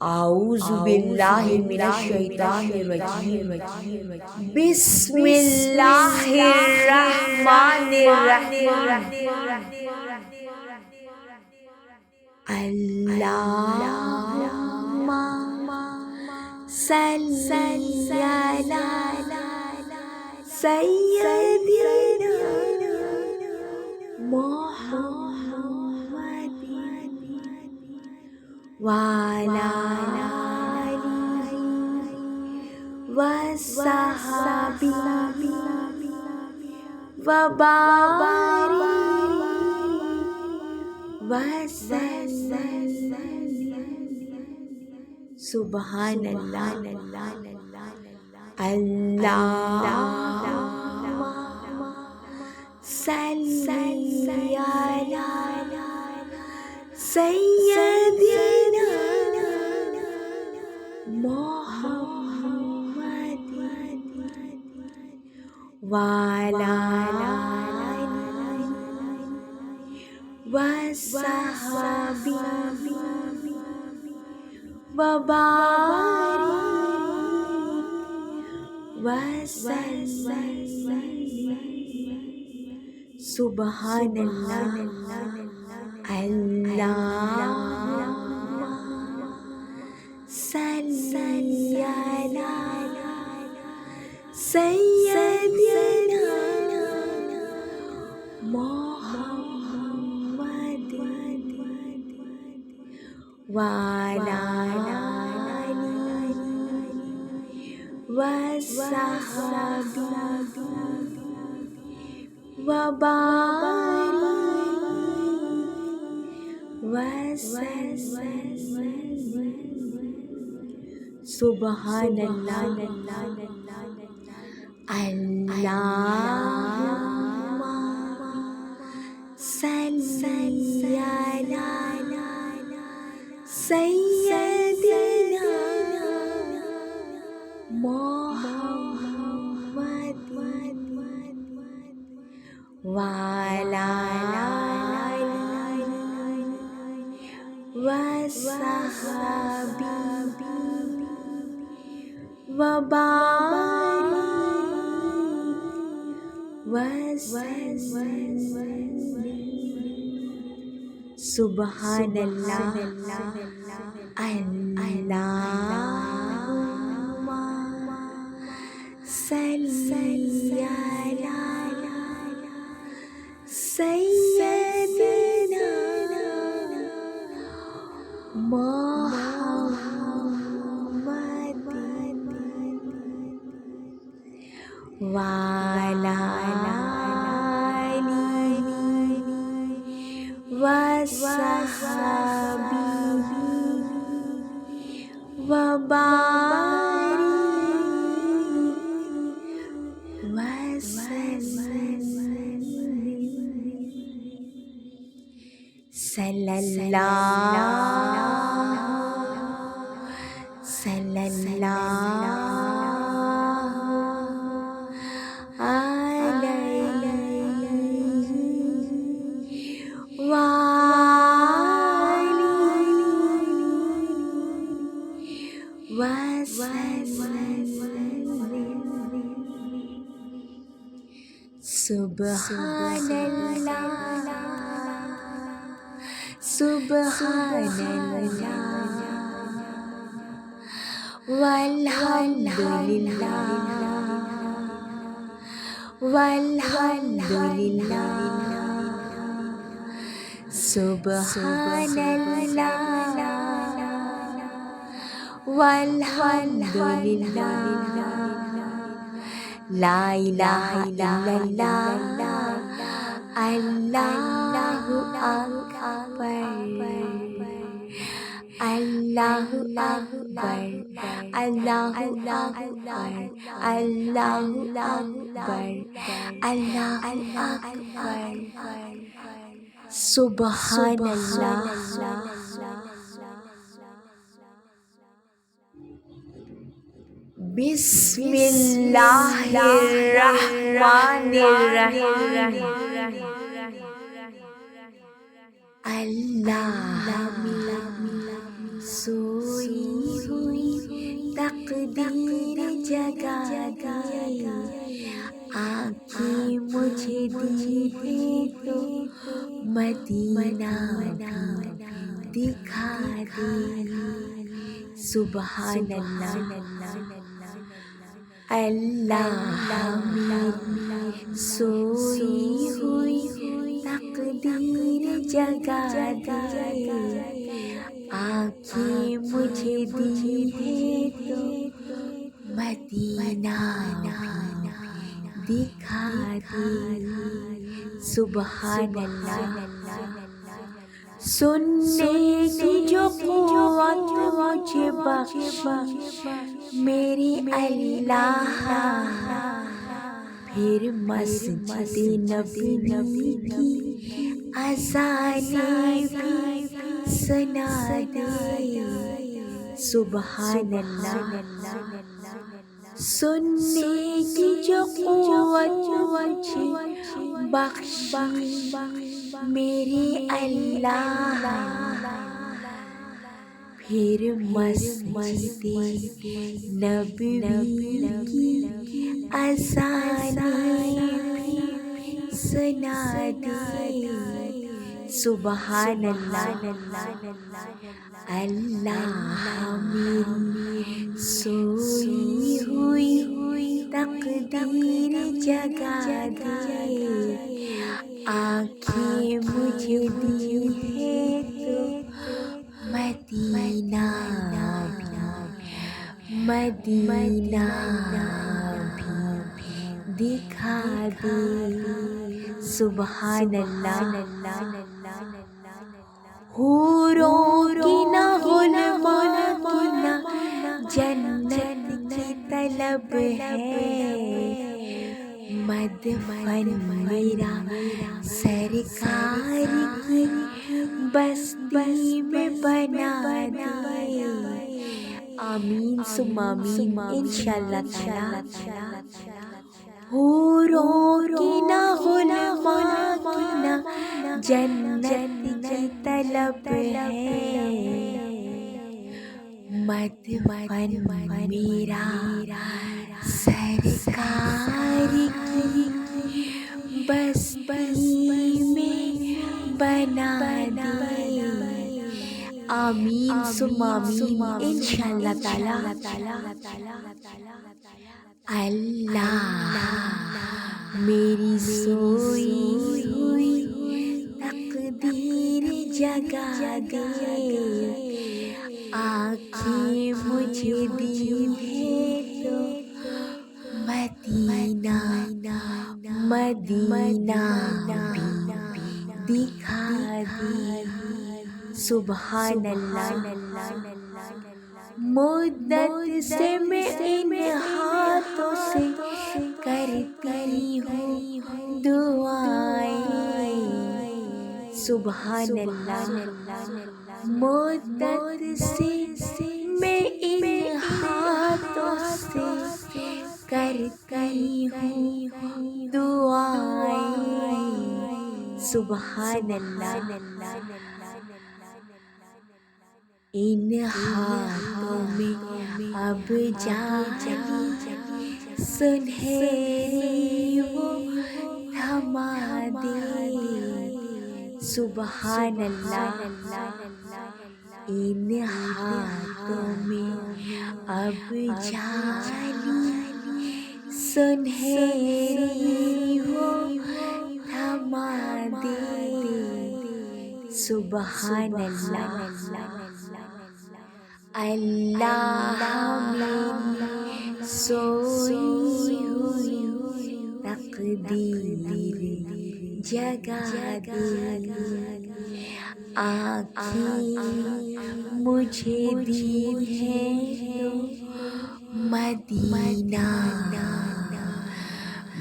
اعوذ باللہ من الشیطان الرجیم بسم اللہ الرحمن الرحیم اللہم صلی علی سیدنا محمد وعلی آلہ وصحبہ وبارک وسلم سبحان اللہ اللہم صلی علی سیدنا محمد وعلی آلہ وصحبہ وبارک وسلم سبحان اللہ اللہم صلی علی سیدنا محمد وعلی آلہ وصحبہ وبارک وسلم سبحان اللہ اللہم صلی علی سیدنا محمد وعلی آلہ وصحبہ وبارک وسلم سبحان اللہ اللہم صلی علی سیدنا محمد وعلی آلہ وصحبہ وبارک وسلم صلی اللہ علیہ وآلہ وسلم سبحان اللہ سبحان اللہ والحمد للہ والحمد للہ سبحان اللہ والحمد للہ لا الہ الا اللہ اللہ اکبر اللہ اکبر اللہ اکبر اللہ اکبر اللہ اکبر سبحان اللہ بسم اللہ الرحمن الرحیم اللہ سوئی تقدیر جگا دی، آنکھیں مجھے دی ہے تو مدینہ بھی دکھا دی۔ سبحان اللہ، اللہ میری سوئی ہوئی تقدیر جگا دی، آنکھیں مجھے دی ہے تو مدینہ بھی دکھا دی۔ سبحان اللہ، سننے کی جو قوت مجھے بخشی میری اللہ، پھر مسجد نبوی کی اذانیں بھی سنا دی۔ سبحان اللہ، سننے کی جو قوت مجھے بخشی میری اللہ، پھر مسجد نبوی کی اذانیں بھی سنا دی۔ سبحان اللہ، اللہ میری سوئی ہوئی تقدیر جگا دی، آنکھیں مجھے دی ہے تو مدینہ بھی دکھا دی۔ سبحان اللہ، حوروں کی نہ غلما کی نہ جنت کی طلب ہے، مدفن میرا سرکار کی بستی میں بنا دے۔ آمین ثم آمین انشاءاللہ تعالی۔ حوروں کی نہ غلما کی نہ جنت کی طلب ہے، مدفن میرا سرکار کی بستی میں بنا دے۔ آمین ثم آمین انشاءاللہ تعالی۔ اللہ میری سوئی ہوئی تقدیر جگا دی، آنکھیں مجھے دی ہے تو مدینہ بھی دکھا دی۔ سبحان اللہ، مدت سے میں ان ہاتھوں سے کرتی ہوں دعائیں۔ سبحان اللہ، مدت سے میں ان ہاتھوں سے کرتی ہوں دعائیں۔ سبحان اللہ، ان ہاتھوں میں اب جالی سنہری وہ تھما دے۔ سبحان اللہ، ان ہاتھوں میں اب جالی سنہری وہ تھما دے۔ سبحان اللہ، اللہ میری سوئی ہوئی تقدیر جگا دی، آنکھیں مجھے دی ہے تو مدینہ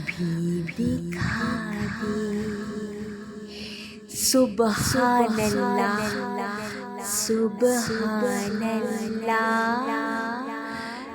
بھی دکھا دی۔ سبحان اللہ، سبحان اللہ،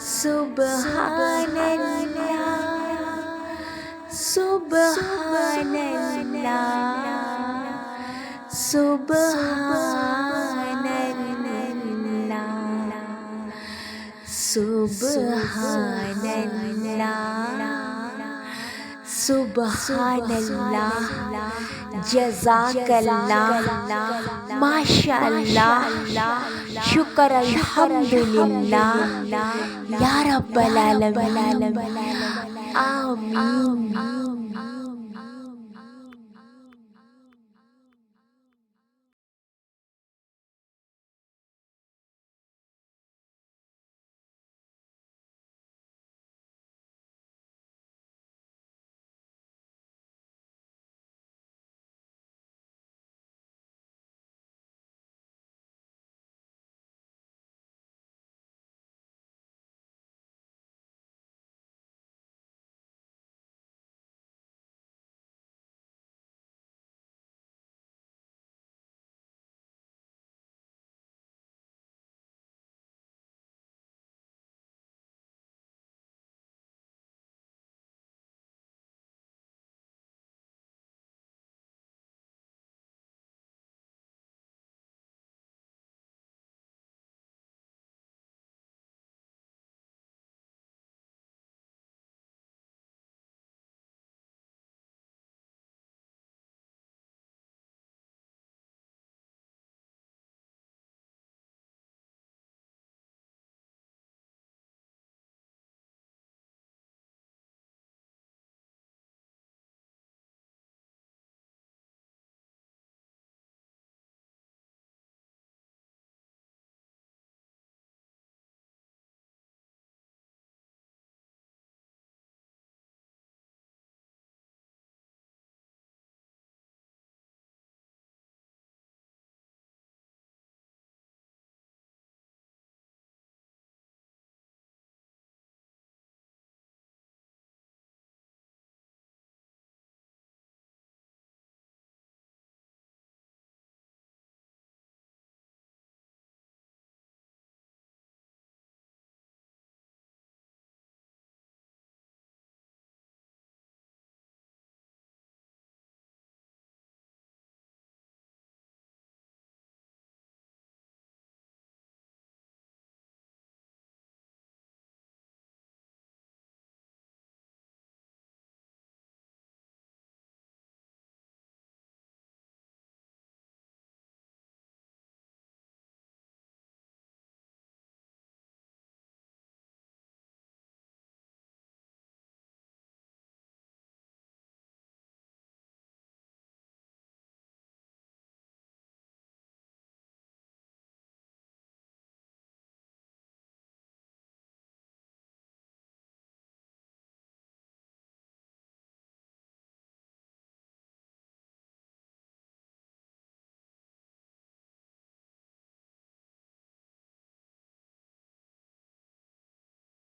سبحان اللہ، سبحان اللہ، سبحان اللہ، سبحان اللہ سبحان اللہ جزاک اللہ ماشاء اللہ شکر الحمدللہ یا رب العالمین آمین